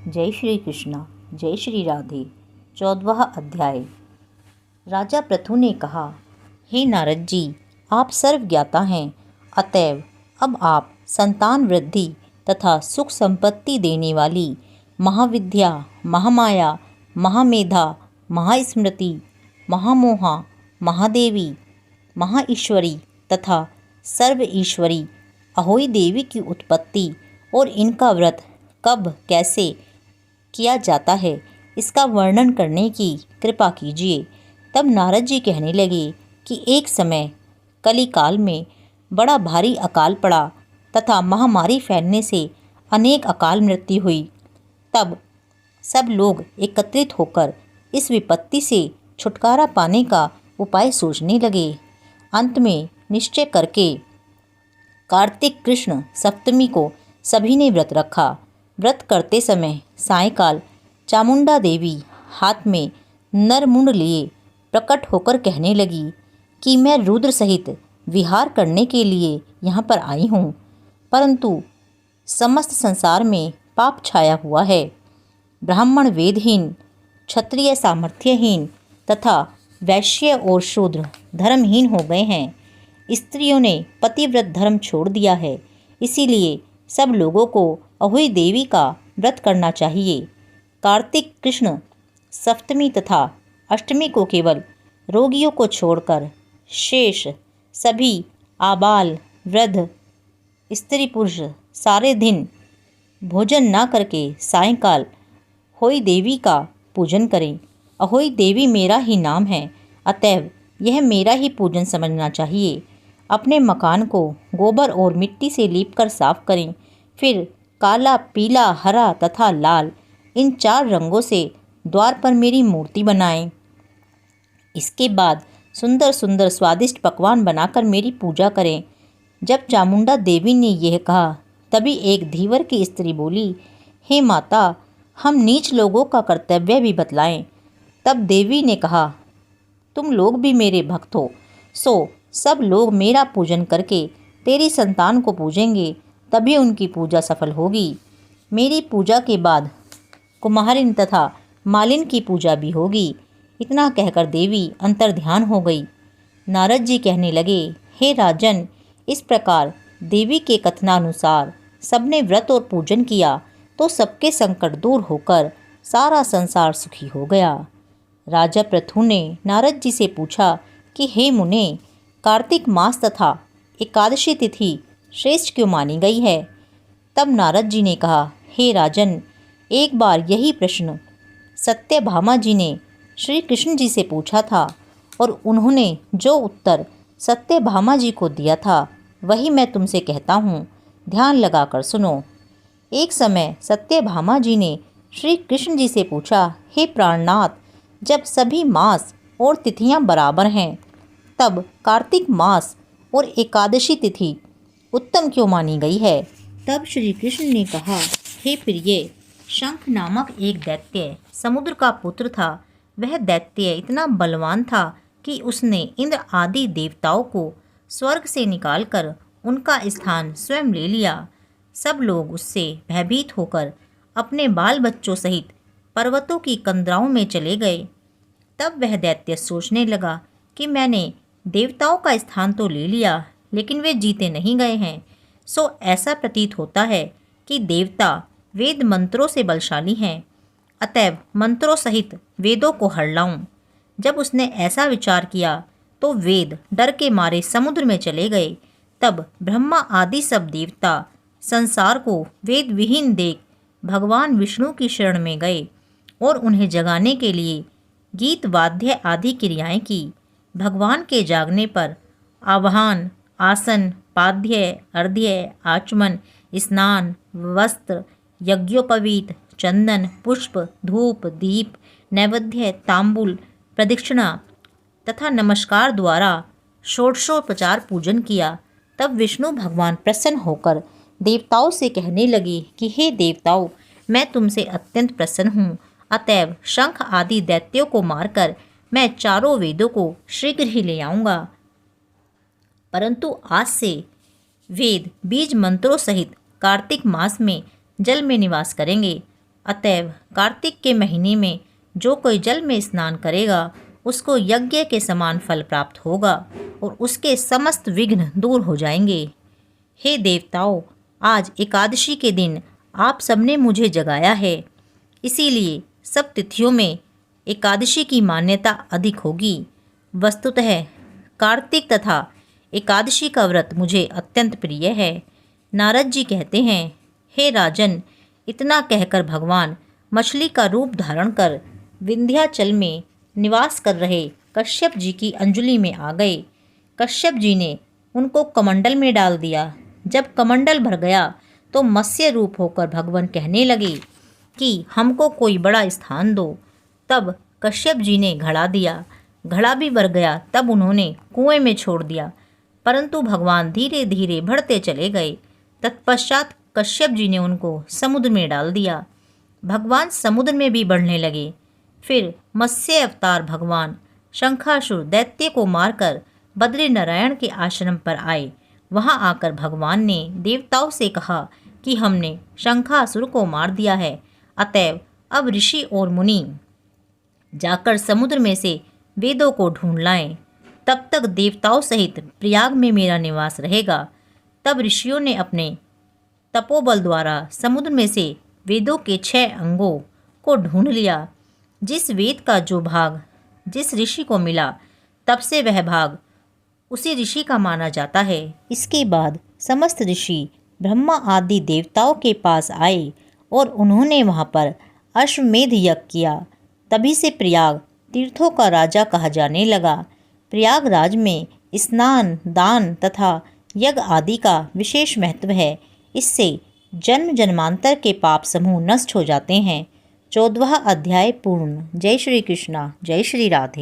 जय श्री कृष्णा, जय श्री राधे। 14वां अध्याय। राजा पृथु ने कहा, हे नारद जी, आप सर्वज्ञाता हैं, अतएव अब आप संतान वृद्धि तथा सुख संपत्ति देने वाली महाविद्या, महामाया, महामेधा, महास्मृति, महामोहा, महादेवी, महाईश्वरी तथा सर्व ईश्वरी अहोई देवी की उत्पत्ति और इनका व्रत कब कैसे किया जाता है इसका वर्णन करने की कृपा कीजिए। तब नारद जी कहने लगे कि एक समय कलिकाल में बड़ा भारी अकाल पड़ा तथा महामारी फैलने से अनेक अकाल मृत्यु हुई। तब सब लोग एकत्रित होकर इस विपत्ति से छुटकारा पाने का उपाय सोचने लगे। अंत में निश्चय करके कार्तिक कृष्ण सप्तमी को सभी ने व्रत रखा। व्रत करते समय सायंकाल चामुंडा देवी हाथ में नरमुंड लिए प्रकट होकर कहने लगी कि मैं रुद्र सहित विहार करने के लिए यहाँ पर आई हूँ, परंतु समस्त संसार में पाप छाया हुआ है। ब्राह्मण वेदहीन, क्षत्रिय सामर्थ्यहीन तथा वैश्य और शूद्र धर्महीन हो गए हैं। स्त्रियों ने पतिव्रत धर्म छोड़ दिया है, इसीलिए सब लोगों को अहोई देवी का व्रत करना चाहिए। कार्तिक कृष्ण सप्तमी तथा अष्टमी को केवल रोगियों को छोड़कर शेष सभी आबाल वृद्ध स्त्री पुरुष सारे दिन भोजन ना करके सायंकाल अहोई देवी का पूजन करें। अहोई देवी मेरा ही नाम है, अतएव यह मेरा ही पूजन समझना चाहिए। अपने मकान को गोबर और मिट्टी से लीपकर साफ करें, फिर काला, पीला, हरा तथा लाल इन 4 रंगों से द्वार पर मेरी मूर्ति बनाएं। इसके बाद सुंदर सुंदर स्वादिष्ट पकवान बनाकर मेरी पूजा करें। जब चामुंडा देवी ने यह कहा, तभी एक धीवर की स्त्री बोली, हे माता, हम नीच लोगों का कर्तव्य भी बतलाएं। तब देवी ने कहा, तुम लोग भी मेरे भक्त हो, सो सब लोग मेरा पूजन करके तेरी संतान को पूजेंगे, तभी उनकी पूजा सफल होगी। मेरी पूजा के बाद कुम्हारिन तथा मालिन की पूजा भी होगी। इतना कहकर देवी अंतर्ध्यान हो गई। नारद जी कहने लगे, हे राजन, इस प्रकार देवी के कथनानुसार सबने व्रत और पूजन किया तो सबके संकट दूर होकर सारा संसार सुखी हो गया। राजा पृथु ने नारद जी से पूछा कि हे मुने, कार्तिक मास तथा एकादशी तिथि श्रेष्ठ क्यों मानी गई है? तब नारद जी ने कहा, हे राजन, एक बार यही प्रश्न सत्यभामा जी ने श्री कृष्ण जी से पूछा था और उन्होंने जो उत्तर सत्यभामा जी को दिया था वही मैं तुमसे कहता हूँ, ध्यान लगाकर सुनो। एक समय सत्यभामा जी ने श्री कृष्ण जी से पूछा, हे प्राणनाथ, जब सभी मास और तिथियां बराबर हैं तब कार्तिक मास और एकादशी तिथि उत्तम क्यों मानी गई है? तब श्री कृष्ण ने कहा, हे प्रिय, शंख नामक एक दैत्य समुद्र का पुत्र था। वह दैत्य इतना बलवान था कि उसने इंद्र आदि देवताओं को स्वर्ग से निकालकर उनका स्थान स्वयं ले लिया। सब लोग उससे भयभीत होकर अपने बाल बच्चों सहित पर्वतों की कंदराओं में चले गए। तब वह दैत्य सोचने लगा कि मैंने देवताओं का स्थान तो ले लिया, लेकिन वे जीते नहीं गए हैं। सो ऐसा प्रतीत होता है कि देवता वेद मंत्रों से बलशाली हैं, अतएव मंत्रों सहित वेदों को हर लाऊं। जब उसने ऐसा विचार किया तो वेद डर के मारे समुद्र में चले गए। तब ब्रह्मा आदि सब देवता संसार को वेद विहीन देख भगवान विष्णु की शरण में गए और उन्हें जगाने के लिए गीत वाद्य आदि क्रियाएं की। भगवान के जागने पर आवाहन, आसन, पाद्य, अर्घ्य, आचमन, स्नान, वस्त्र, यज्ञोपवीत, चंदन, पुष्प, धूप, दीप, नैवेद्य, तांबूल, प्रदक्षिणा तथा नमस्कार द्वारा षोडशोपचार पूजन किया। तब विष्णु भगवान प्रसन्न होकर देवताओं से कहने लगे कि हे देवताओं, मैं तुमसे अत्यंत प्रसन्न हूँ, अतएव शंख आदि दैत्यों को मारकर मैं 4 वेदों को शीघ्र ही ले आऊँगा। परंतु आज से वेद बीज मंत्रों सहित कार्तिक मास में जल में निवास करेंगे। अतएव कार्तिक के महीने में जो कोई जल में स्नान करेगा उसको यज्ञ के समान फल प्राप्त होगा और उसके समस्त विघ्न दूर हो जाएंगे। हे देवताओं, आज एकादशी के दिन आप सबने मुझे जगाया है, इसीलिए सब तिथियों में एकादशी की मान्यता अधिक होगी। वस्तुतः कार्तिक तथा एकादशी का व्रत मुझे अत्यंत प्रिय है। नारद जी कहते हैं, हे राजन, इतना कहकर भगवान मछली का रूप धारण कर विंध्याचल में निवास कर रहे कश्यप जी की अंजलि में आ गए। कश्यप जी ने उनको कमंडल में डाल दिया। जब कमंडल भर गया तो मत्स्य रूप होकर भगवान कहने लगे कि हमको कोई बड़ा स्थान दो। तब कश्यप जी ने घड़ा दिया, घड़ा भी भर गया। तब उन्होंने कुएं में छोड़ दिया, परंतु भगवान धीरे धीरे बढ़ते चले गए। तत्पश्चात कश्यप जी ने उनको समुद्र में डाल दिया। भगवान समुद्र में भी बढ़ने लगे। फिर मत्स्य अवतार भगवान शंखासुर दैत्य को मारकर बद्री नारायण के आश्रम पर आए। वहां आकर भगवान ने देवताओं से कहा कि हमने शंखासुर को मार दिया है, अतएव अब ऋषि और मुनि जाकर समुद्र में से वेदों को ढूंढ लाएं। तब तक देवताओं सहित प्रयाग में मेरा निवास रहेगा। तब ऋषियों ने अपने तपोबल द्वारा समुद्र में से वेदों के 6 अंगों को ढूंढ लिया। जिस वेद का जो भाग जिस ऋषि को मिला, तब से वह भाग उसी ऋषि का माना जाता है। इसके बाद समस्त ऋषि ब्रह्मा आदि देवताओं के पास आए और उन्होंने वहां पर अश्वमेध यज्ञ किया। तभी से प्रयाग तीर्थों का राजा कहा जाने लगा। प्रयागराज में स्नान, दान तथा यज्ञ आदि का विशेष महत्व है। इससे जन्म जन्मांतर के पाप समूह नष्ट हो जाते हैं। 14वां अध्याय पूर्ण। जय श्री कृष्णा, जय श्री राधे।